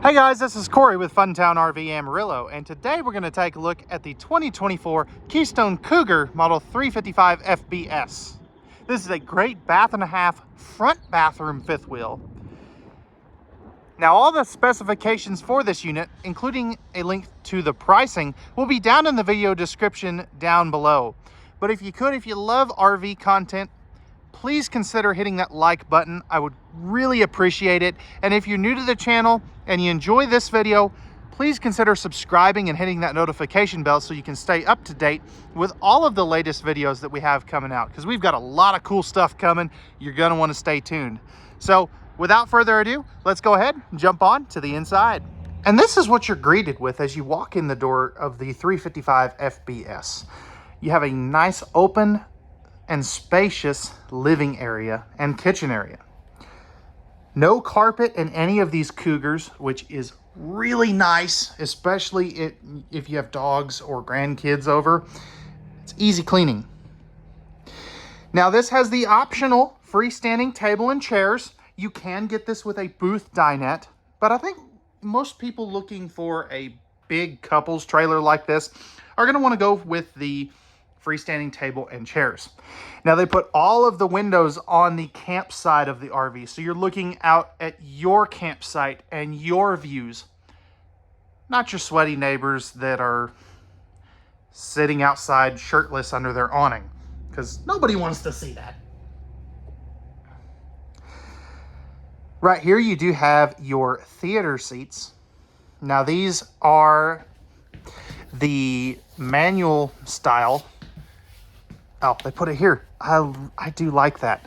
Hey guys, this is Cory with Fun Town RV Amarillo, and today we're going to take a look at the 2024 Keystone Cougar model 355FBS. This is a great bath and a half front bathroom fifth wheel. Now all the specifications for this unit, including a link to the pricing, will be down in the video description down below. But if you love RV content, please consider hitting that like button. I would really appreciate it. And if you're new to the channel and you enjoy this video, please consider subscribing and hitting that notification bell so you can stay up to date with all of the latest videos that we have coming out, because we've got a lot of cool stuff coming. You're going to want to stay tuned. So without further ado, let's go ahead and jump on to the inside. And this is what you're greeted with as you walk in the door of the 355 FBS. You have a nice open and spacious living area and kitchen area. No carpet in any of these Cougars, which is really nice, especially if you have dogs or grandkids over. It's easy cleaning. Now this has the optional freestanding table and chairs. You can get this with a booth dinette, but I think most people looking for a big couples trailer like this are going to want to go with the freestanding table and chairs. Now they put all of the windows on the campsite of the RV, so you're looking out at your campsite and your views, not your sweaty neighbors that are sitting outside shirtless under their awning, because nobody wants to see that. Right here you do have your theater seats. Now these are the manual style. Oh, they put it here. I do like that.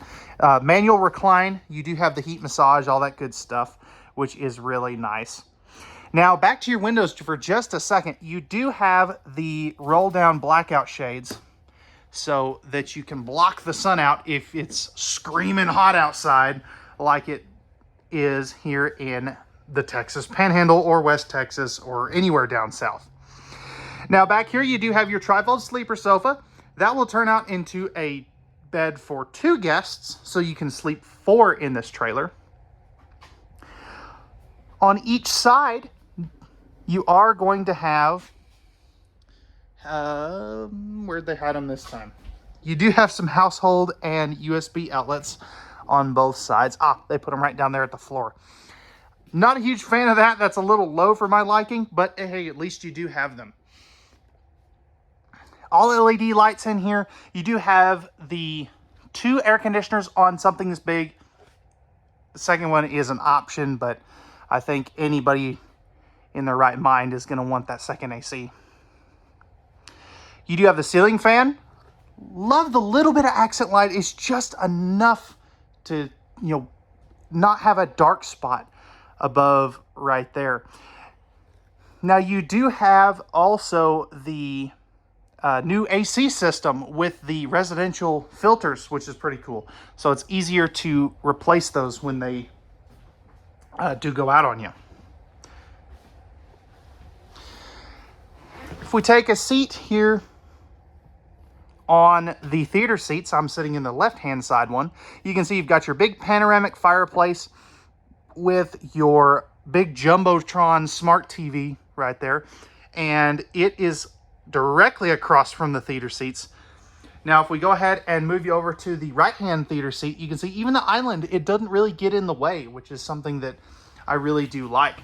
Manual recline. You do have the heat massage, all that good stuff, which is really nice. Now, back to your windows for just a second. You do have the roll-down blackout shades so that you can block the sun out if it's screaming hot outside like it is here in the Texas Panhandle or West Texas or anywhere down south. Now, back here you do have your trifold sleeper sofa. That will turn out into a bed for 2 guests, so you can sleep 4 in this trailer. On each side, you are going to have, where'd they hide them this time? You do have some household and USB outlets on both sides. They put them right down there at the floor. Not a huge fan of that. That's a little low for my liking, but hey, at least you do have them. All LED lights in here. You do have the 2 air conditioners on something this big. The second one is an option, but I think anybody in their right mind is going to want that second AC. You do have the ceiling fan. Love the little bit of accent light. It's just enough to, not have a dark spot above right there. Now you do have also the new AC system with the residential filters, which is pretty cool. So it's easier to replace those when they do go out on you. If we take a seat here on the theater seats, I'm sitting in the left-hand side one. You can see you've got your big panoramic fireplace with your big Jumbotron smart TV right there. And it is directly across from the theater seats. Now, if we go ahead and move you over to the right-hand theater seat, you can see even the island, it doesn't really get in the way, which is something that I really do like.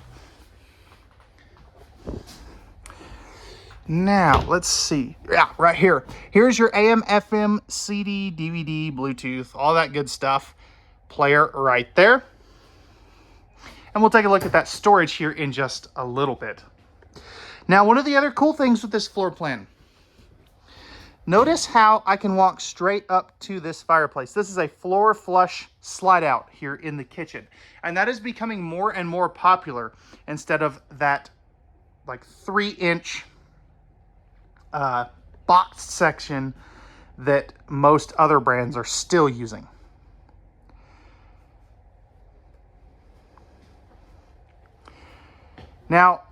Now, let's see. Yeah, right here. Here's your AM, FM, CD, DVD, Bluetooth, all that good stuff. Player right there. And we'll take a look at that storage here in just a little bit. Now, one of the other cool things with this floor plan, notice how I can walk straight up to this fireplace. This is a floor flush slide out here in the kitchen. And that is becoming more and more popular instead of that like 3-inch boxed section that most other brands are still using. Now,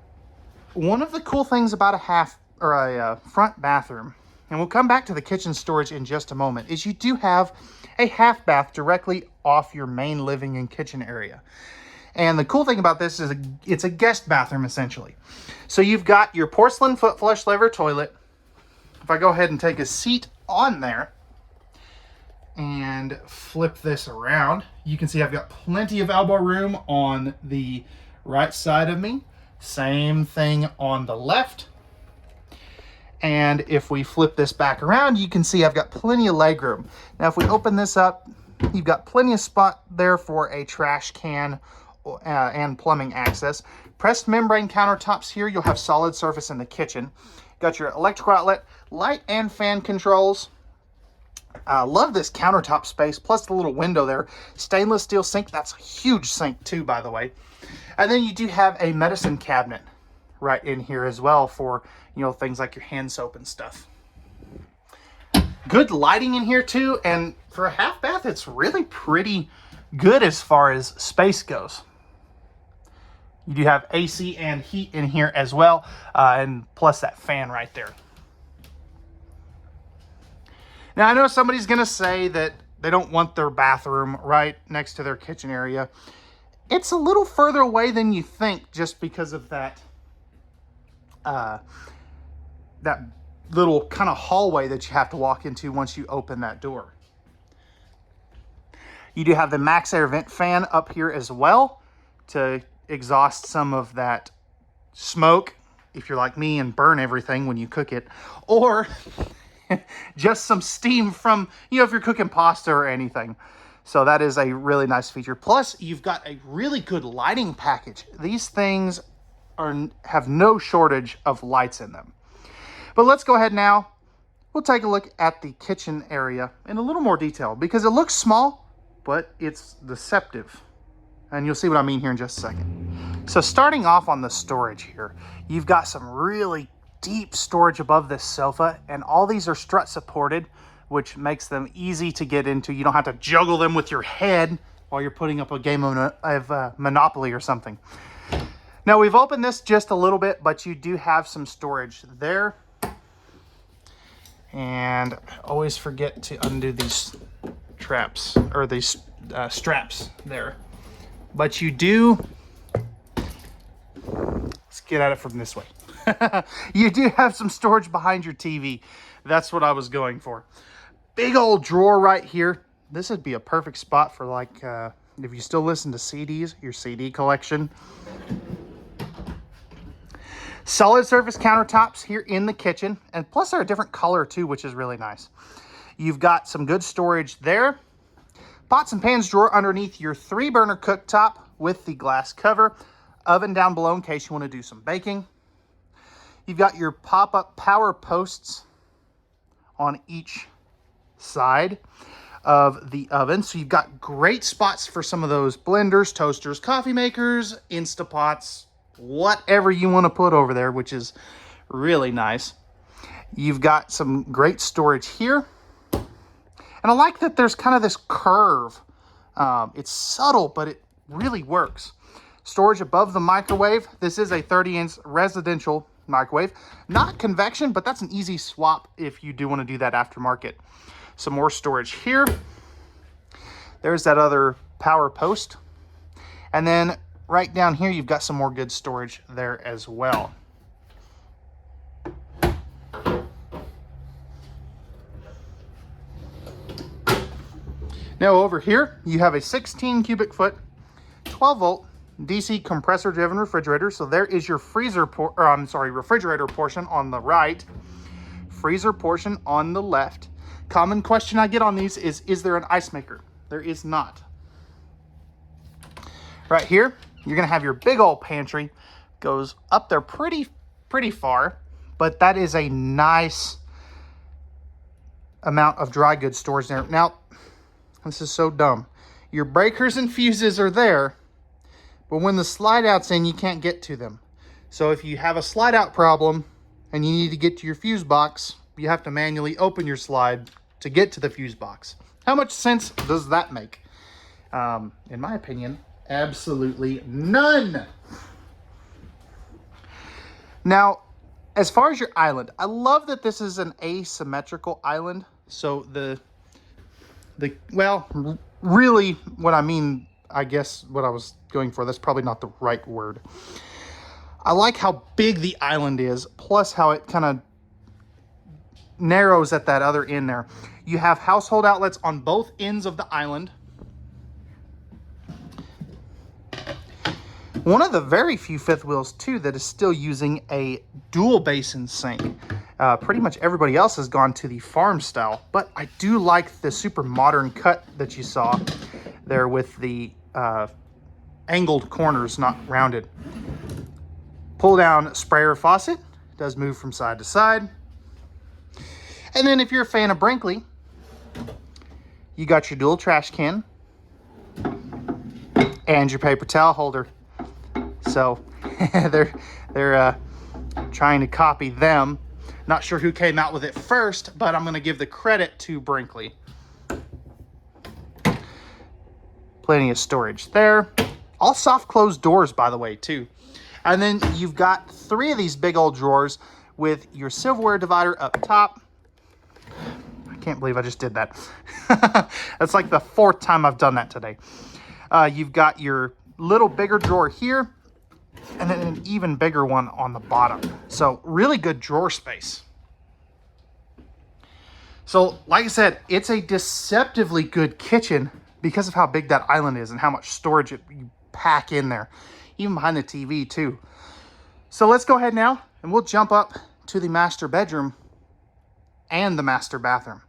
one of the cool things about a front bathroom, and we'll come back to the kitchen storage in just a moment, is you do have a half bath directly off your main living and kitchen area. And the cool thing about this is it's a guest bathroom, essentially. So you've got your porcelain foot flush lever toilet. If I go ahead and take a seat on there and flip this around, you can see I've got plenty of elbow room on the right side of me. Same thing on the left. And if we flip this back around, you can see I've got plenty of leg room. Now, if we open this up, you've got plenty of spot there for a trash can and plumbing access. Pressed membrane countertops here. You'll have solid surface in the kitchen. Got your electrical outlet, light and fan controls. Love this countertop space, plus the little window there. Stainless steel sink. That's a huge sink too, by the way. And then you do have a medicine cabinet right in here as well for, you know, things like your hand soap and stuff. Good lighting in here too, and for a half bath, it's really pretty good as far as space goes. You do have AC and heat in here as well, and plus that fan right there. Now, I know somebody's going to say that they don't want their bathroom right next to their kitchen area. It's a little further away than you think just because of that that little kind of hallway that you have to walk into once you open that door. You do have the max air vent fan up here as well to exhaust some of that smoke if you're like me and burn everything when you cook it, or just some steam from, you know, if you're cooking pasta or anything. So that is a really nice feature. Plus, you've got a really good lighting package. These things have no shortage of lights in them. But let's go ahead now. We'll take a look at the kitchen area in a little more detail because it looks small, but it's deceptive. And you'll see what I mean here in just a second. So starting off on the storage here, you've got some really deep storage above this sofa, and all these are strut supported, which makes them easy to get into. You don't have to juggle them with your head while you're putting up a game of Monopoly or something. Now, we've opened this just a little bit, but you do have some storage there. And always forget to undo these traps, or these straps there. But you do, let's get at it from this way. You do have some storage behind your TV. That's what I was going for. Big old drawer right here. This would be a perfect spot for, like, if you still listen to CDs, your CD collection. Solid surface countertops here in the kitchen, and plus they're a different color too, which is really nice. You've got some good storage there. Pots and pans drawer underneath your 3-burner cooktop with the glass cover. Oven down below in case you want to do some baking. You've got your pop-up power posts on each side of the oven. So you've got great spots for some of those blenders, toasters, coffee makers, Instapots, whatever you want to put over there, which is really nice. You've got some great storage here. And I like that there's kind of this curve. It's subtle, but it really works. Storage above the microwave. This is a 30-inch residential microwave. Not convection, but that's an easy swap if you do want to do that aftermarket. Some more storage here. There's that other power post. And then right down here, you've got some more good storage there as well. Now over here, you have a 16 cubic foot, 12 volt DC compressor driven refrigerator. So there is your refrigerator portion on the right, freezer portion on the left. Common question I get on these is there an ice maker? There is not. Right here, you're gonna have your big old pantry. Goes up there pretty far, but that is a nice amount of dry goods storage there. Now, this is so dumb. Your breakers and fuses are there, but when the slide out's in, you can't get to them. So if you have a slide out problem and you need to get to your fuse box, you have to manually open your slide to get to the fuse box. How much sense does that make? In my opinion, absolutely none. Now, as far as your island, I love that this is an asymmetrical island. So well, really what I mean I guess what I was going for. That's probably not the right word. I like how big the island is, plus how it kind of narrows at that other end there. You have household outlets on both ends of the island. One of the very few fifth wheels too that is still using a dual basin sink. Pretty much everybody else has gone to the farm style, but I do like the super modern cut that you saw there with the angled corners, not rounded. Pull down sprayer faucet, does move from side to side. And then if you're a fan of Brinkley, you got your dual trash can and your paper towel holder. So they're trying to copy them. Not sure who came out with it first, but I'm going to give the credit to Brinkley. Plenty of storage there. All soft closed doors, by the way, too. And then you've got 3 of these big old drawers with your silverware divider up top. I can't believe I just did that. That's like the 4th time I've done that today. You've got your little bigger drawer here, and then an even bigger one on the bottom. So really good drawer space. So like I said, it's a deceptively good kitchen because of how big that island is and how much storage you pack in there, even behind the TV too. So let's go ahead now and we'll jump up to the master bedroom and the master bathroom.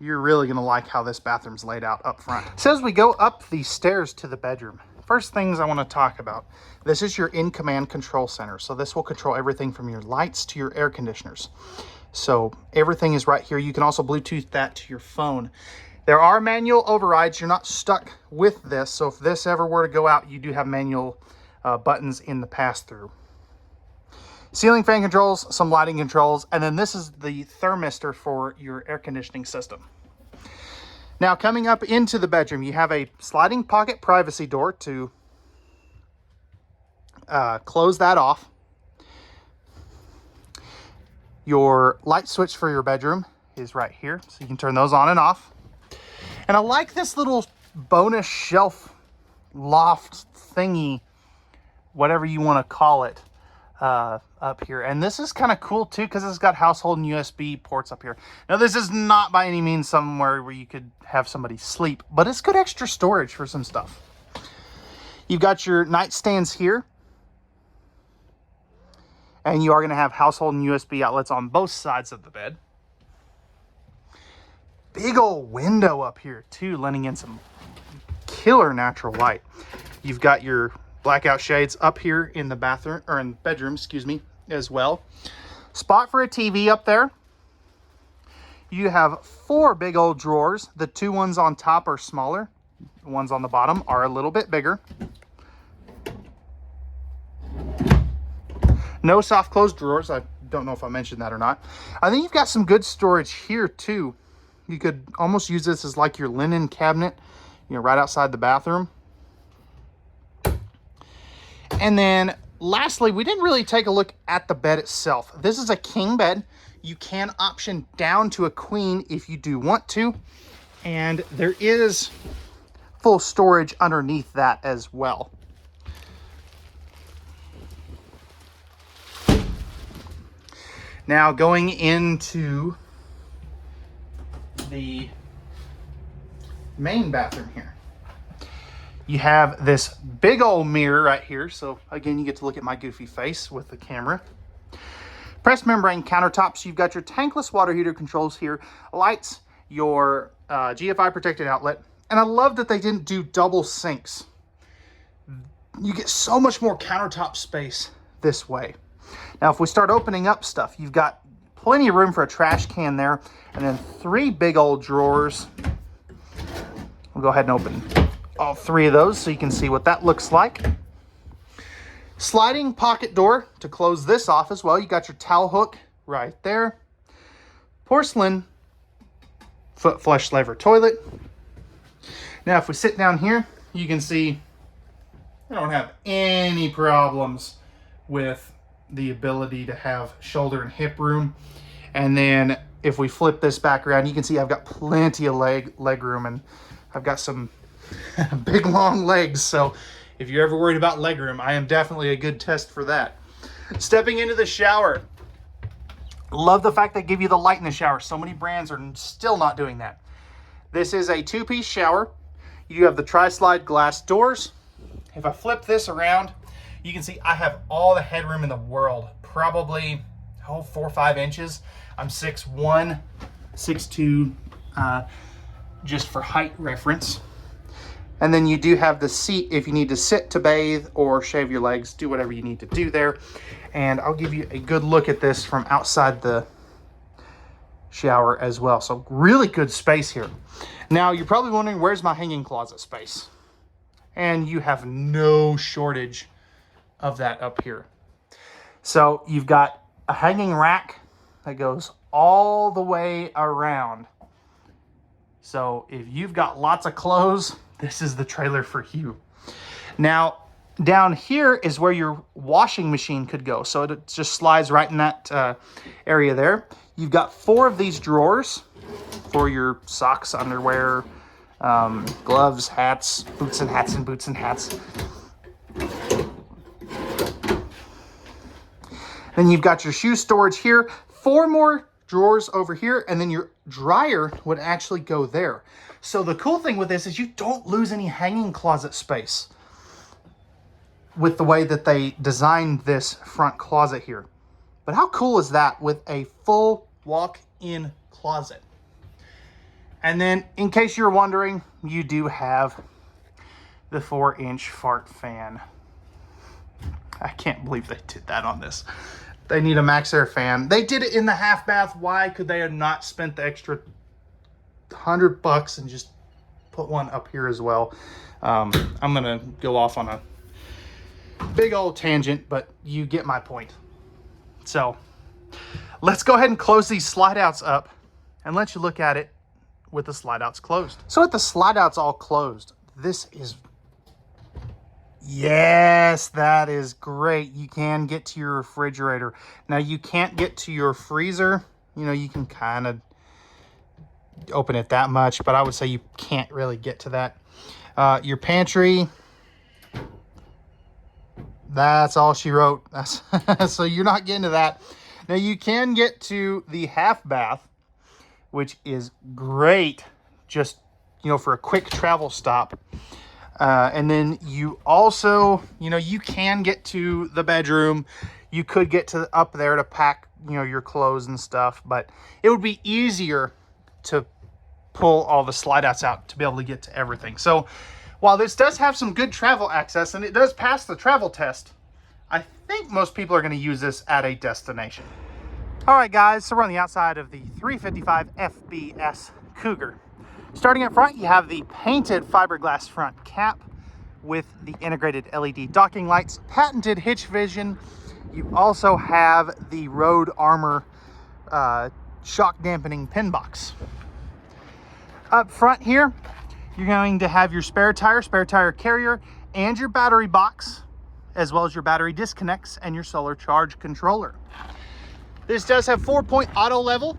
You're really gonna like how this bathroom's laid out up front. So as we go up the stairs to the bedroom, first things I want to talk about. This is your in-command control center. So this will control everything from your lights to your air conditioners. So everything is right here. You can also Bluetooth that to your phone. There are manual overrides. You're not stuck with this. So if this ever were to go out, you do have manual buttons in the pass-through. Ceiling fan controls, some lighting controls, and then this is the thermistor for your air conditioning system. Now, coming up into the bedroom, you have a sliding pocket privacy door to close that off. Your light switch for your bedroom is right here, so you can turn those on and off. And I like this little bonus shelf loft thingy, whatever you want to call it, up here. And this is kind of cool too, because it's got household and USB ports up here. Now, this is not by any means somewhere where you could have somebody sleep, but it's good extra storage for some stuff. You've got your nightstands here, and you are going to have household and USB outlets on both sides of the bed. Big old window up here too, letting in some killer natural light. You've got your blackout shades up here in the bathroom, or in bedroom, excuse me, as well. Spot for a TV up there. You have 4 big old drawers. The 2 ones on top are smaller. The ones on the bottom are a little bit bigger. No soft closed drawers. I don't know if I mentioned that or not. I think you've got some good storage here too. You could almost use this as like your linen cabinet, you know, right outside the bathroom. And then lastly, we didn't really take a look at the bed itself. This is a king bed. You can option down to a queen if you do want to. And there is full storage underneath that as well. Now going into the main bathroom here, you have this big old mirror right here. So again, you get to look at my goofy face with the camera. Pressed membrane countertops. You've got your tankless water heater controls here, lights, your GFI protected outlet. And I love that they didn't do double sinks. You get so much more countertop space this way. Now, if we start opening up stuff, you've got plenty of room for a trash can there, and then 3 big old drawers. We'll go ahead and open all 3 of those so you can see what that looks like. Sliding pocket door to close this off as well. You got your towel hook right there. Porcelain foot flush lever toilet. Now, if we sit down here, you can see I don't have any problems with the ability to have shoulder and hip room. And then if we flip this back around, you can see I've got plenty of leg room, and I've got some Big long legs, so if you're ever worried about legroom, I am definitely a good test for that. Stepping into the shower. Love the fact they give you the light in the shower. So many brands are still not doing that. This is a 2-piece shower. You have the tri-slide glass doors. If I flip this around, you can see I have all the headroom in the world. Probably 4 or 5 inches. I'm 6'1", 6'2", just for height reference. And then you do have the seat if you need to sit to bathe or shave your legs, do whatever you need to do there. And I'll give you a good look at this from outside the shower as well. So really good space here. Now you're probably wondering, where's my hanging closet space? And you have no shortage of that up here. So you've got a hanging rack that goes all the way around. So if you've got lots of clothes, this is the trailer for you. Now, down here is where your washing machine could go. So it just slides right in that area there. You've got 4 of these drawers for your socks, underwear, gloves, hats, boots and hats and boots and hats. Then you've got your shoe storage here, 4 more drawers over here, and then your dryer would actually go there. So the cool thing with this is you don't lose any hanging closet space with the way that they designed this front closet here. But how cool is that with a full walk-in closet? And then, in case you're wondering, you do have the 4-inch fart fan. I can't believe they did that on this. They need a max air fan. They did it in the half bath. Why could they have not spent the extra $100 and just put one up here as well? I'm gonna go off on a big old tangent, but you get my point. So let's go ahead and close these slide outs up and let you look at it with the slide outs closed. So with the slide outs all closed, this is, yes, that is great. You can get to your refrigerator. Now you can't get to your freezer. You know, you can kind of open it that much, but I would say you can't really get to that. Your pantry, that's all she wrote. So you're not getting to that. Now you can get to the half bath, which is great, just, you know, for a quick travel stop. And then you also, you know, you can get to the bedroom. You could get to up there to pack, you know, your clothes and stuff, but it would be easier to pull all the slide outs out to be able to get to everything. So while this does have some good travel access and it does pass the travel test, I think most people are going to use this at a destination. All right, guys, so we're on the outside of the 355 FBS Cougar. Starting up front, you have the painted fiberglass front cap with the integrated LED docking lights, patented Hitch vision. You also have the Road Armor shock dampening pin box. Up front here, you're going to have your spare tire carrier, and your battery box, as well as your battery disconnects and your solar charge controller. This does have 4-point auto level.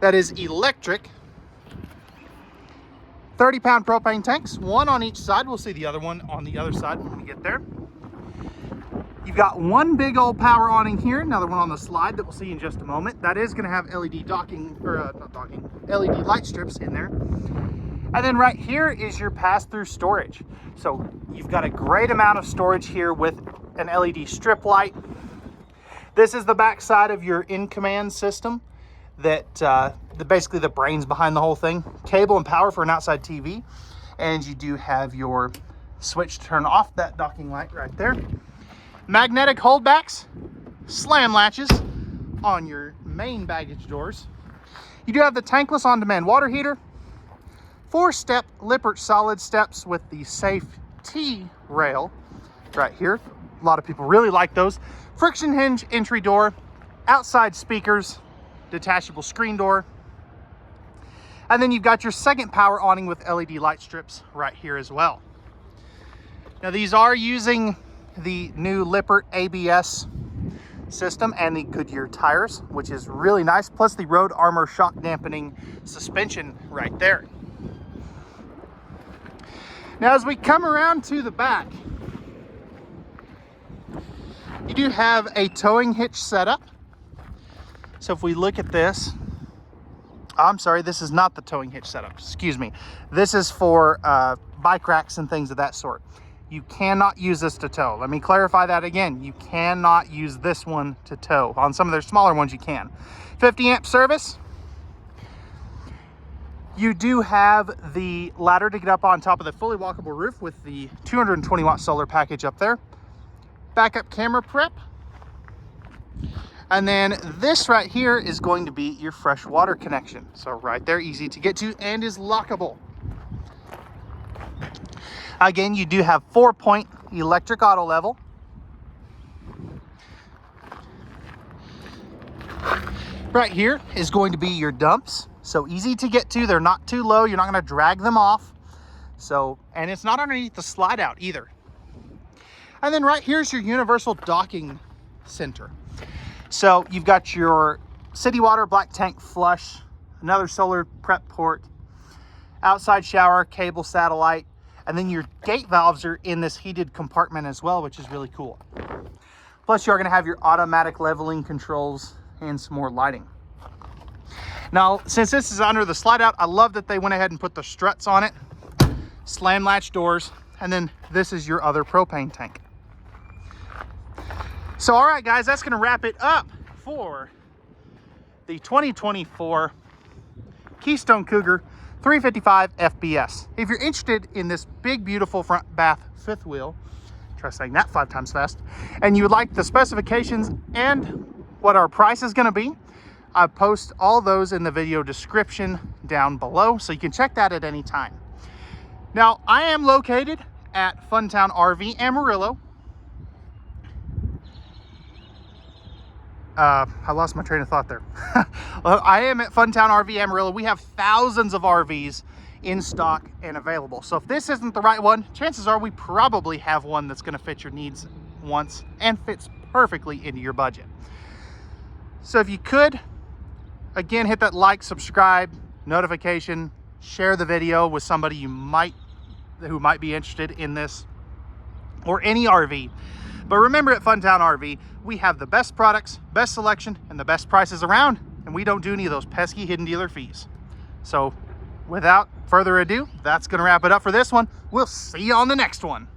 That is electric. 30-pound propane tanks, 1 on each side. We'll see the other one on the other side when we get there. You've got 1 big old power awning here, another one on the slide that we'll see in just a moment. That is going to have LED docking, or not docking, LED light strips in there. And then right here is your pass-through storage. So you've got a great amount of storage here with an LED strip light. This is the back side of your in-command system that basically the brains behind the whole thing. Cable and power for an outside TV. And you do have your switch to turn off that docking light right there. Magnetic holdbacks, slam latches on your main baggage doors. You do have the tankless on-demand water heater. 4-step Lippert solid steps with the safe T rail right here. A lot of people really like those. Friction hinge entry door, outside speakers, detachable screen door. And then you've got your second power awning with LED light strips right here as well. Now these are using the new Lippert ABS system and the Goodyear tires, which is really nice, plus the Road Armor shock dampening suspension right there. Now, as we come around to the back, you do have a towing hitch setup. So if we look at this, I'm sorry, this is not the towing hitch setup, excuse me. This is for bike racks and things of that sort. You cannot use this to tow. Let me clarify that again. You cannot use this one to tow. On some of their smaller ones, you can. 50 amp service. You do have the ladder to get up on top of the fully walkable roof with the 220 watt solar package up there. Backup camera prep. And then this right here is going to be your fresh water connection. So right there, easy to get to and is lockable. Again, you do have 4-point electric auto level. Right here is going to be your dumps. So easy to get to. They're not too low. You're not going to drag them off. So, and it's not underneath the slide out either. And then right here's your universal docking center. So you've got your city water black tank flush, another solar prep port, outside shower, cable, satellite, and then your gate valves are in this heated compartment as well, which is really cool. Plus you're going to have your automatic leveling controls and some more lighting. Now, since this is under the slide out, I love that they went ahead and put the struts on it, slam latch doors, and then this is your other propane tank. So, all right, guys, that's going to wrap it up for the 2024 Keystone Cougar 355 FBS. If you're interested in this big, beautiful front bath fifth wheel, try saying that 5 times fast, and you would like the specifications and what our price is going to be, I post all those in the video description down below, so you can check that at any time. Now, I am located at Fun Town RV Amarillo. I lost my train of thought there. I am at Fun Town RV Amarillo. We have thousands of RVs in stock and available. So if this isn't the right one, chances are we probably have one that's going to fit your needs once and fits perfectly into your budget. So if you could, again, hit that like, subscribe, notification, share the video with somebody who might be interested in this or any RV. But remember, at Fun Town RV, we have the best products, best selection, and the best prices around, and we don't do any of those pesky hidden dealer fees. So without further ado, that's going to wrap it up for this one. We'll see you on the next one.